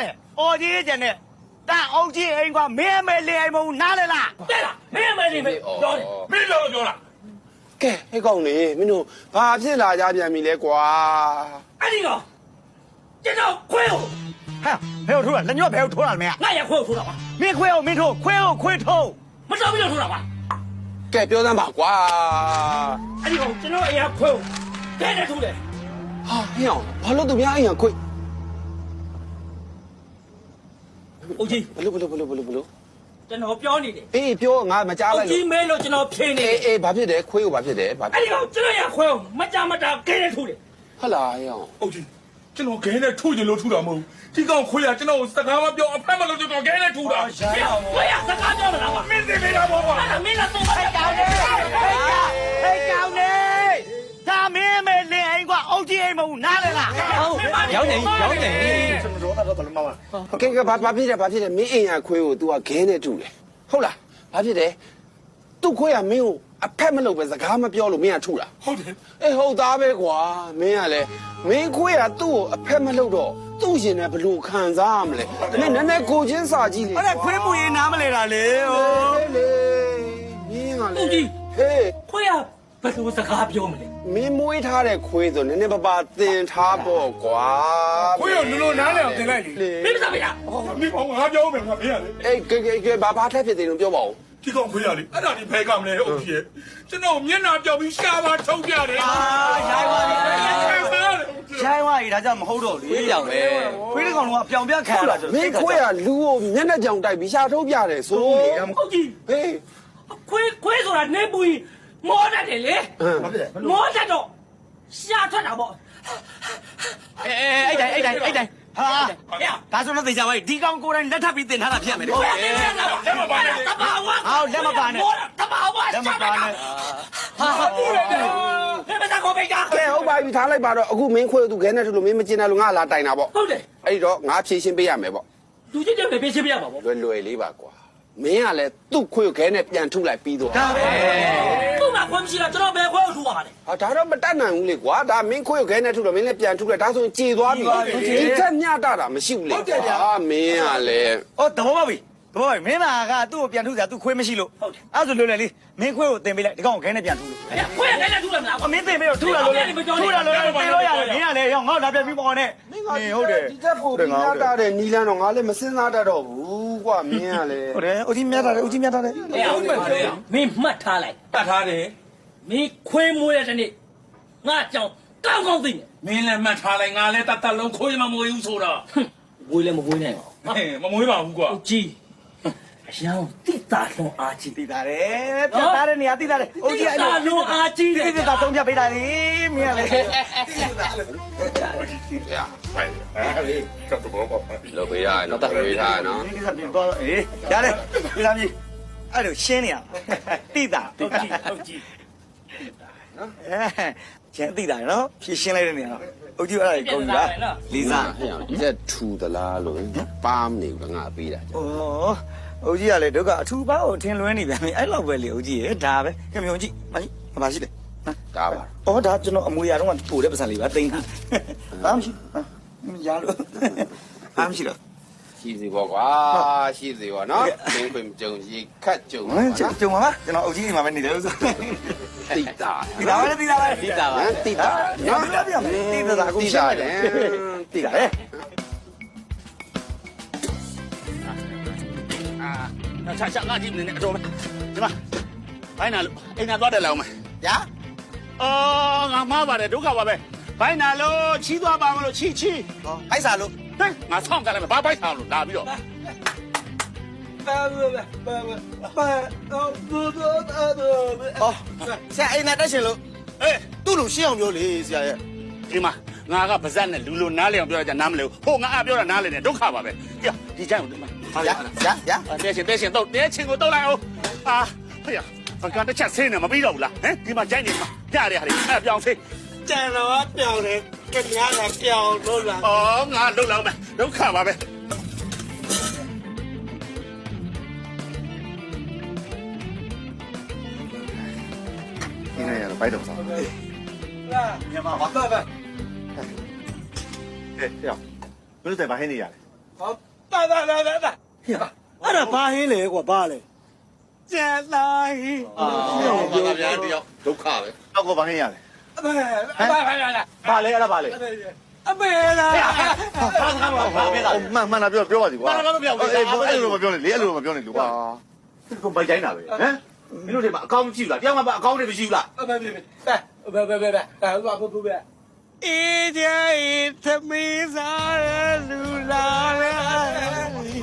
လေအော်ကြီးကျန်နဲ့တာအုပ်ကြီးအိမ်ကမင်းအမေလေးအိမ်မဟုတ်နားလေလားတဲ့လားမင်းအမေလေးပဲပြောတယ်မင်းလို့ပြောလား ကဲဟဲ့ကောင်လေမင်းတို့ဘာဖြစ်လာကြပြန်ပြီလဲကွာ အဲ့ဒီကောင်ကျွန်တော်ခွေးကိုဟာဘယ်ကိုထိုးတာလက်ညှိုးဘယ်ကိုထိုးတာလဲမင်းငါရခွေးကိုထိုးတာပါမင်းခွေးကိုမင်းထိုးခွေးကိုခွေးထိုးမတော်ပြီးတော့ထိုးတာပါ ကဲပြောစမ်းပါကွာ အဲ့ဒီကောင်ကျွန်တော်အရာခွေးကိုတဲ့နဲ့ထိုးတယ် ဟာဟဲ့အောင်ဘာလို့သူများအိမ်ကခွေး အုပ်ကြီး ဘလို့ကျွန်တော်ပြောနေတယ် အေးပြောငါမကြား အု လို ပ် က် ကြီးမဲလို့ကျွန်တော်ဖြေနေတယ် အေးဘာဖြစ်တယ်ခွေးကိုဘာဖြစ်တယ်ဘာ အဲ့ဒီကောင်ကျွန်တော်ရခွေးကိုမကြမတာကဲနဲ့ထိုးတယ် ဟုတ်လားဟဲ့အောင် ဟုတ်ကြီးကျွန်တော်ခဲနဲ့ထိုးချင်လို့ထူတာမဟုတ်ဒီကောင်ခွေးကကျွန်တော်စကားမပြောအဖက်မလို့ကျွန်တော်ခဲနဲ့ထူတာ ခွေးရစကားပြောနေတာပါ မင်းသိနေတာပေါ့ကွာ အဲ့ဒါမင်းလည်းသုံးပါးကောင်းနေဟဲ့ကောင်းနေဒါမင်းမဲလင်းအိမ်ကအုပ်ကြီးအိမ်မဟုတ်နားလေလားရောက်နေကျွန်တော်တော့ဘယ်လိုမှမ ကဲဘာဖြစ်တယ်မင်းအိမ်ကခွေးကို तू ကခဲနဲ့တူတယ်ဟုတ်လားဘာဖြစ်တယ်သူ့ခွေးကမင်းကိုအဖက်မလုပ်ပဲစကားမပြောလို့မင်းကထူတာ ဟုတ်တယ် အေးဟုတ်သားပဲကွာမင်းကလည်းမင်းခွေးကသူ့ကိုအဖက်မလုပ်တော့သူ့ရှင်နဲ့ဘလို့ခံစားရမလဲမင်းနည်းနည်းကိုချင်းစာကြည့်လေ အဲ့ဒါခွေးမူရင်နားမလဲတာလေဟို လေမင်းကလေဟေး ခွေးရဘယ်လိုစကားပြောမလဲ မင်းမွေးထားတဲ့ခွေးဆိုနည်းနည်းပါသင်ထားပေါ့ကွာ ခွေးကိုလူလိုနားလဲအောင်တင်လိုက်လေ မင်းမစားမရ မင်းကောင်ငါပြောမယ်ငါဖေးရလေ အေးကဲဘာထက်ဖြစ်တယ်လို့ပြောပါဦး ဒီကောင်ခွေးရလေအဲ့ဒါဒီဖဲကမလဲဟုတ်ကြီးကျွန်တော်မျက်နှာပြောက်ပြီးရှာပါထုတ်ပြတယ် ရိုင်းသွားပြီရိုင်းသွားပြီဒါကြောင့်မဟုတ်တော့လေခွေးပြောင်ပဲခွေးတစ်ကောင်လုံးကပြောင်ပြခံရတာဆို မင်းခွေးကလူကိုမျက်နှာကြောင်တိုက်ပြီးရှာထုတ်ပြတယ်ဆို ဟုတ်ကြီး ဟေး ခွေးဆိုတာနေပူရင်မောတတ်တယ်လေမောတတ်တော့ရှာထွက်တာပေါ့အဲ့တိုင်းဟာဒါဆိုတော့သိကြပါ့ဒီကောင်ကိုယ်တိုင်လက်ထပ်ပြီးတင်ထားတာဖြစ်မယ်လေဟုတ်တယ်လက်မပါနဲ့တဘာဝဟောလက်မပါနဲ့တဘာဝလက်မပါနဲ့ဟာပူတယ်ဘယ်မှာကောပိတ်က ကဲဟုတ်ပါပြီထားလိုက်ပါတော့အခုမင်းခွေးကိုသူခဲနဲ့ထုတ်လို့မင်းမကျင်တယ်လို့ငါလာတိုင်တာပေါ့ ဟုတ်တယ် အဲ့ဒီတော့ငါဖြည့်ရှင်းပေးရမယ်ပေါ့ လူချင်းတွေပဲရှင်းပြရမှာပေါ့ လွယ်လေးပါကွာမင်းကလည်းသူ့ခွေးကိုခဲနဲ့ပြန်ထုတ်လိုက်ပြီးတော့ ဒါပဲသူ့မှာခွင့်မရှိတော့ကျွန်တော်ဘယ်ခွဲကိုထူပါမှာလဲ ဟာဒါတော့မတတ်နိုင်ဘူးလေကွာဒါမင်းခွေးကိုခဲနဲ့ထုတ်တော့မင်းလည်းပြန်ထုတ်လိုက်ဒါဆိုရင်ကြေသွားပြီဒီချက်ညတာတာမရှိဘူးလေဟုတ်တယ်ဗျာမင်းကလည်း ဩတဘောပါပြီတဘောပါပြီမင်းကသူ့ကိုပြန်ထူစရာသူ့ခွေးမရှိလို့ဟုတ်တယ်အဲ့ဆိုလွယ်လေးမင်းခွေးကိုတင်ပေးလိုက်ဒီကောင်ကိုခဲနဲ့ပြန်ထူလို့ခွေးကခဲနဲ့ထူလာမလားမင်းတင်ပေးတော့ထူလာလို့ထူလာလို့တင်လို့ရတယ်မင်းကလည်းရောငါ့ဒါပြန်ပြီးပေါ့နဲ့ဟုတ်တယ် ဒီချက်ဖို့ညတာတဲ့နီလန်းတော့ငါလည်းမစင်းစားတတ်တော့ဘူးကွာမင်းကလည်း ဟုတ်တယ်ဦးကြီးမြတ်တာတယ်ဦးကြီးမြတ်တာတယ်မင်းမှတ်ထားလိုက် တတ်ထားတယ် မင်းခွေးမွေးတဲ့နေ့ငါကြောင်ကောင်းကောင်းသိနေ မင်းလည်းမှတ်ထားလိုက်ငါလည်းတတ်လုံးခွေးမမွေးဘူးဆိုတော့ ဝေးလည်းမဝေးနိုင်ပါ မမွေးပါဘူးကွာ ဦးကြီးအရောင်တိတာလုံးအားကြီးတိတာတယ်ပြတ်သားတဲ့နေရာတိတာတယ်ဦးကြီးအဲ့လိုလုံးအားကြီးတယ်တိတာသုံးပြပေးတာလေမင်းကလည်း ကတော့ဘောပါ လုပ်ပေးရနော်လုပ်ပေးထားနော် ဒီကိစ္စပြင်တော့အေးရတယ်ဒီလားကြီးအဲ့လိုရှင်းနေရတိတာဟုတ်ကြီးနော်ကျန်တိတာနော်ဖြည့်ရှင်းလိုက်တဲ့နေရာတော့ဦးကြီးအဲ့ဒါကိုကုန်ပြီလားလေးစား ဟဲ့ဒီချက်ထူသလားလို့ပါမနေဘူးငါပေးတာ ဩဦးကြီးကလည်းဒုက္ခအထူပါကိုထင်လွဲနေပြန်ပြီအဲ့လောက်ပဲလေဦးကြီးရဲ့ဒါပဲကမြုံကြီးမကြီးဘာရှိလဲ ဒါပါ ဩဒါကျွန်တော်အမွေရတော့ပို့တဲ့ပတ်စံလေးပါတိန်းတာဘာမှရှိရလို့ဘာမှရှိတော့ ရှိစီပေါ့ကွာရှိစီပေါ့နော်မင်းခွေမကြုံရေခတ်ကြုံပါ ကျုံပါပါကျွန်တော်အုပ်ကြီးအိမ်မှာပဲနေတယ်လို့ဆို တိတာ ဒီသားပဲဒီသားပဲဒီသားပါ တိတာနော် တိတာအခုရှင်းတယ် တိတာ ချာငါကြည့်နေတယ်အတော်ပဲဒီမှာဘိုင်းနာလို့အိမ်နာသွားတယ်လောက်မယ် ညာ အော်ငါမှားပါတယ်ဒုက္ခပါပဲဘိုင်းနာလို့ချီးသွားပါမလို့ချီအိုက်စာလို့ ဟဲ့ငါဆောင်းကြလိုက်မယ်ဘာဘိုင်းဆောင်လို့လာပြီးတော့ အော်ဆရာအိမ်နာတက်ရှင်လို့ အေး သူ့လူရှင်းအောင်ပြောလေဆရာရဲ့ ဒီမှာငါကပါဇက်နဲ့လူလိုနားလေအောင်ပြောရကြနားမလဲဘူးဟိုငါအပြောတာနားလေနေဒုက္ခပါပဲကြဒီချိုင်းကိုဒီမှာ တဲရှင်တော့တဲချင်းကိုတော့လိုက်အောင်အာဖေရဘကန်တစ်ချက်ဆင်းနေမပြီးတော့ဘူးလားဟမ်ဒီမှာကြိုင်းနေမှာကြရတဲ့ဟာတွေအဲ့ပြောင်းဆင်း ကျန်တော့ပြောင်းတယ်ကညာကပြောင်းလို့လား အော်ငါလှုပ်လောက်မယ်ဒုက္ခပါပဲ ဒီနေ့ရဘိုက်တော့စား မြန်မာပါပဲ 哎，这样，不是在把黑你呀？ တာတာတာတာ အဲ့ဒါဘာဟင်းလဲကွာဘာလဲ ကျန်လိုက် ပြောဗျာတယောက်ဒုက္ခပဲအောက်ကဘာဟင်းရလဲ အမေအမေလာ ဘာလဲအဲ့ဒါဘာလဲ အမေလာ မှန်တာပြောပါစီကွာ ဘာလို့မပြောဘူး အဲ့လိုမပြောနဲ့လေအဲ့လိုမပြောနဲ့လူကွာ ကိုပိုက်တိုင်းတာပဲဟမ်မင်းတို့တွေမှာအကောင့်မရှိဘူးလားတရားမှအကောင့်တွေမရှိဘူးလား အမေပဲအေးတဲ့သမီးစားရလူလာလေ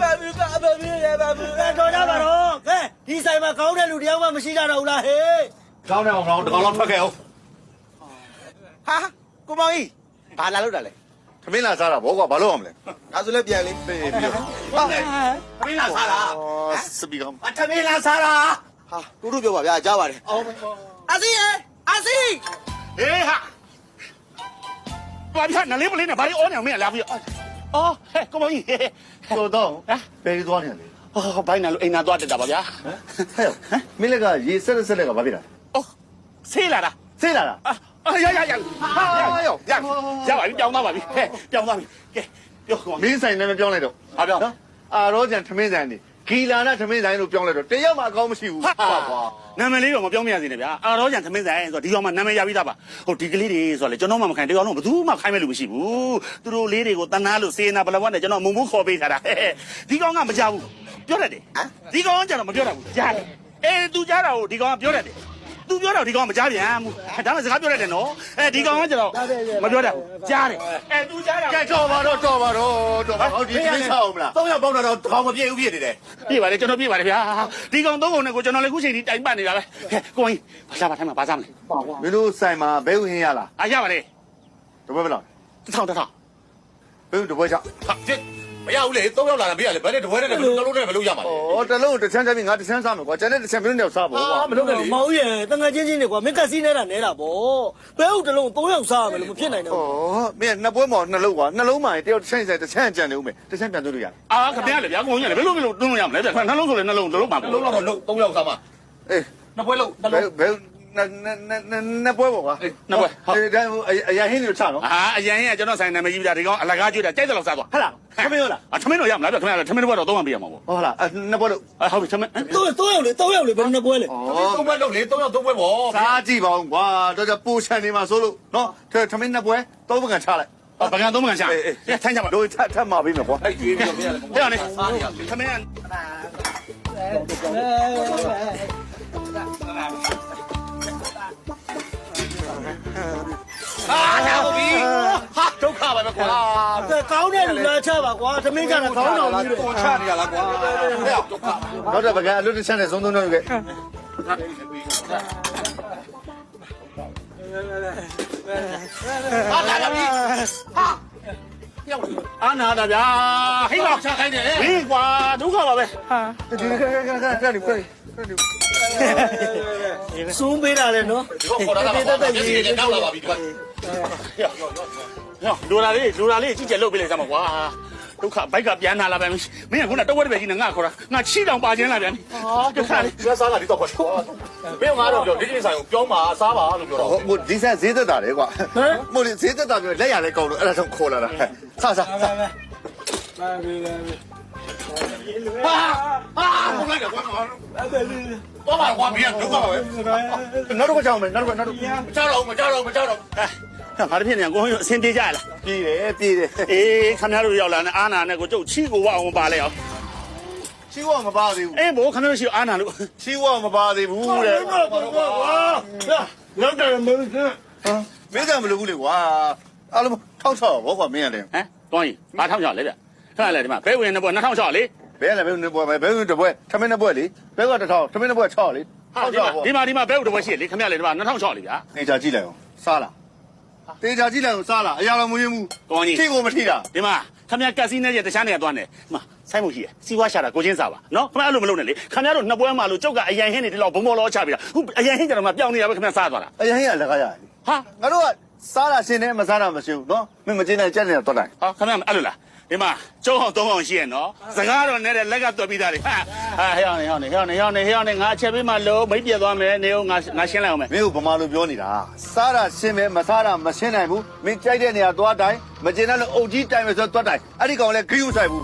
ဘာဘူးတော်ကြပါတော့ကဲဒီဆိုင်မှာကောင်းတဲ့လူတယောက်မှမရှိကြတော့ဘူးလားဟေး ကောင်းတယ်အောင်တကောင်လောက်ထွက်ခဲ့အောင် ဟာကိုမောင်ကြီးဘာလာလို့တာလဲ သမင်းလာစားတာဘောကွာဘာလို့အောင်မလဲ ဒါဆိုလည်းပြန်လေး ပြေးပြီးတော့ မင်းလာစားလား စပီကောင် အထမင်းလာစားလား ဟာတို့ပြောပါဗျာကြားပါတယ်အာစီအာစီ ဟေးဟာဘာပြနလေးမလေးနဲ့ဘာလို့အော်နေအောင်မင်းလာပြီးအော်ဟဲ့ကိုမောင်ကြီးဟဲ့ တော်တော့ဘယ်သွားနေလဲ အော်ဘိုင်းနာလို့အိမ်နာသွားတက်တာပါဗျာ ဟဲ့မင်းလက်ကရေဆက်လက်ကဘာဖြစ်တာ အော်ဆေးလာတာ ဆေးလာတာ ရပါပြီပြောင်းသွားပါပြီဟဲ့ပြောင်းသွားပြီကဲပြောကော မင်းဆိုင်နဲ့မပြောင်းလိုက်တော့ ဟာပြောင်း အာရောကျန်သမင်းဆိုင်နေဂီလာနာသမင်းဆိုင်လို့ပြောင်းလိုက်တော့တယောက်မှအကောင်းမရှိဘူးကွာ နာမည်လေးတော့မပြောင်းမရစေနဲ့ဗျာအာရောကျန်သမင်းဆိုင်ဆိုတော့ဒီကောင်မှနာမည်ရပြီးသားပါဟိုဒီကလေးတွေဆိုတော့လေကျွန်တော်မှမခိုင်းတယောက်လုံးဘယ်သူမှခိုင်းမဲ့လို့မရှိဘူးသူတို့လေးတွေကိုတနာလို့စေနာဘလဝတ်နဲ့ကျွန်တော်မုံမှုခေါ်ပေးထားတာဒီကောင်ကမကြောက်ဘူးပြောတတ်တယ်ဒီကောင်ကကျတော့မပြောတတ်ဘူးကြားတယ်သူကြားတာကိုဒီကောင်ကပြောတတ်တယ်သူပြောတော့ဒီကောင်မကြားပြန်ဘူးဒါမှစကားပြောတတ်တယ်နော်ဒီကောင်ကကျတော့မပြောတတ်ဘူးကြားတယ်သူကြားတာ ကဲတော်ပါတော့ဒီကိစ္စအောင်မလား 3ယောက်ပေါင်းတော့ခေါင်းမပြေဘူးဖြစ်နေတယ် ပြေးပါလေကျွန်တော်ပြေးပါလေဗျာဒီကောင်သုံးကုန်နဲ့ကိုကျွန်တော်လည်းခုချိန်ထိတိုင်ပတ်နေတာပဲကိုင်းဘာစားပါထိုင်မှာဘာစားမလဲ မင်းတို့ဆိုင်မှာဘဲဝင်ရလား အားရပါလေ တပွဲမလား 1000 ဘဲတပွဲချ မရဘူးလေ3ယောက်လာတာဘေးကလေဘယ်နဲ့တပွဲနဲ့တလုံးနဲ့မလုပ်ရမှာလေ ဩတလုံးတစ်ချမ်းချမ်းပြီးငါတစ်ချမ်းစားမယ်ကွာကျန်တဲ့တစ်ချမ်းမင်းတို့စားဖို့ကွာ မလုပ်နဲ့လေမောင်ရဲ့တငယ်ချင်းချင်းတွေကွာမင်းကစီးနေတာနဲတာဗောဘဲဥတလုံး3ယောက်စားရမယ်လို့မဖြစ်နိုင်တော့ ဩမင်းနှစ်ပွဲမော်နှစ်လုံးကွာနှလုံးမှရင်တယောက်တစ်ချမ်းဆိုင်တစ်ချမ်းကြံနေဦးမယ်တစ်ချမ်းပြန်သွင်းလို့ရတယ် အားခမရလေဗျာကိုင်းရလေဘယ်လိုတွန်းလို့ရမလဲဗျာနှလုံးဆိုလေနှလုံးလုံးပါဘူး လုံးတော့လုံး3ယောက်စားမှာ အေး နှစ်ပွဲလုံး ဘဲနှစ်ပွဲပေါ့ကွာ နှစ်ပွဲဟုတ် ဒါအရာဟင်းတွေချနော် အရန်ရကျွန်တော်ဆိုင်နာမည်ကြီးပြတာဒီကောင်အလကားကျွေးတာကြိုက်တယ်လို့စားသွား ဟဲ့လားခမင်းလား ထမင်းတော့ရမလားဗျာခင်ဗျာထမင်းတော့တော့300ပေးရမှာပေါ့ ဟုတ်လားနှစ်ပွဲလို့ ဟုတ်ပြီထမင်း 3ယောက်လေ3ယောက်လေဘယ်နှစ်ပွဲလဲ ဩ 3ပွဲလုံးလေ3ယောက်3ပွဲဗော စားကြည့်ပါဦးကွာတော့ပူချန်နေမှာဆိုလို့နော်ထမင်းနှစ်ပွဲသုံးပကံချလိုက် ပကံ3ပကံရှာထိုင်းကြပါ တို့ထပ်မှာပြီးမယ်ကွာ အဲ့ကျွေးပြီးတော့ပြရတယ် ဟဲ့အောင်လေထမင်းဟုတ်ပြီ ဟာဒုက္ခပါပဲကွာ ကောင်းတဲ့လူလာချပါကွာသမင်းကြတာကောင်းတော်ကြီးတွေ ပေါ်ချနေရလားကွာနောက်တော့ပကံအလွတ်တစ်ချက်နဲ့သုံးသုံးတော့ယူခဲ့ ဟာလာပြီဟာအာနာတာဗျာဟိတ်တော့ချခိုင်းတယ်ဟင်းကွာဒုက္ခပါပဲ ဒီခဏနေ စူးပေးတာလေနော် ခေါ်တာကတက်ရေးနောက်လာပါပြီဒီကလူလာလေးကြည့်ကြလုပ်ပေးလိုက်စမ်းပါကွာဒုက္ခဘိုက်ကပြန်လာလာပဲမင်းကခုနတော့ဝက်ပဲကြီးနဲ့ငါခေါ်တာငါချီတောင်ပါခြင်းလာပြန်ဟာဒုက္ခလေး ဒီစားတာဒီတော့ခေါ်ဘယ်ငါတော့ပြောဒီကိစ္စကိုပြောမှာစားပါလို့ပြောတော့ ဟိုဒီဆက်ဈေးသက်တာလေကွာမို့ဈေးသက်တာပြောလက်ရလဲကောင်းလို့အဲ့ဒါကြောင့်ခေါ်လာတာစားဟာစားဘုံလိုက်တယ်ကွာတော့ပါကွာမင်းကဒုက္ခပါပဲ နောက်တော့ကြောင်းမယ်နောက်တော့ မကြောက်တော့ငါတပြည့်နေကိုအစင်တေးကြလား ပြေးတယ် အေးခင်ဗျားတို့ရောက်လာနဲ့အာနာနဲ့ကိုကျုပ်ချီကိုဝအောင်ပါလဲအောင် ချီဝမပါသေးဘူး အေးဘိုးခင်ဗျားတို့ရှိအာနာလို့ ချီဝမပါသေးဘူးတဲ့ လောက်တယ်မင်းက မင်းကမလုပ်ဘူးလေကွာအားလုံးထောက်ချောက်ဘောကွာမင်းရတယ် ဟမ်တွန်းကြီးဘာထောက်ချောက်လဲဗျခဏလေဒီမှာဘဲဝင်နေပွဲ2006လေ ဘဲလည်းဘဲနှစ်ပွဲဘဲတပွဲထမင်းနှစ်ပွဲလေဘဲက1000ထမင်းနှစ်ပွဲ6လေထောက်ချောက်ဘော ဒီမှာဘဲဝင်တပွဲရှိလေခင်ဗျာလေဒီမှာ2006လေဗျာ တေချာကြည့်လိုက်အောင်စားလားတေချာကြည့်လိုက်အောင်စားလားအရာတော်မရင်းဘူး တွန်းကြီး ထိကိုမထိတာ ဒီမှာခင်ဗျာကက်စီနဲ့တခြားနေရာသွားနေဒီမှာဆိုင်မှုရှိရစီဝါရှာတာကိုချင်းစားပါနော်ခင်ဗျာအဲ့လိုမလုပ်နဲ့လေခင်ဗျားတို့နှစ်ပွဲမှာလို့ကျုပ်ကအရန်ဟင်းနေဒီလောက်ဘုံဘောလောချပြီးတာခုအရန်ဟင်းကြတော့မှပြောင်းနေတာပဲခင်ဗျာစားသွားတာ အရင်ကလည်းကားရတယ် ဟာ ငါတို့ကစားတာရှင်နေမစားတာမရှိဘူးနော်မင်းမကျင်းနိုင်ကြက်နေတာတော့တိုင် ဟာခင်ဗျာအဲ့လိုလားဒီမှာကျုံအောင်3အောင်ရှိရနော်စကားတော့နဲ့လက်ကတွက်ပြီးသားလေဟာဟဲ့အောင်နေငါအချက်ပေးမှလို့မိတ်ပြက်သွားမယ်နေဦးငါရှင်းလိုက်အောင်မယ် မင်းကဗမာလိုပြောနေတာစားတာရှင်းမယ်မစားတာမရှင်းနိုင်ဘူးမင်းကြိုက်တဲ့နေရာသွားတိုင်းမကျင်းတဲ့လို့အုတ်ကြီးတိုင်မယ်ဆိုတော့သွားတိုင်းအဲ့ဒီကောင်လည်းဂိူးဆိုင်ဘူး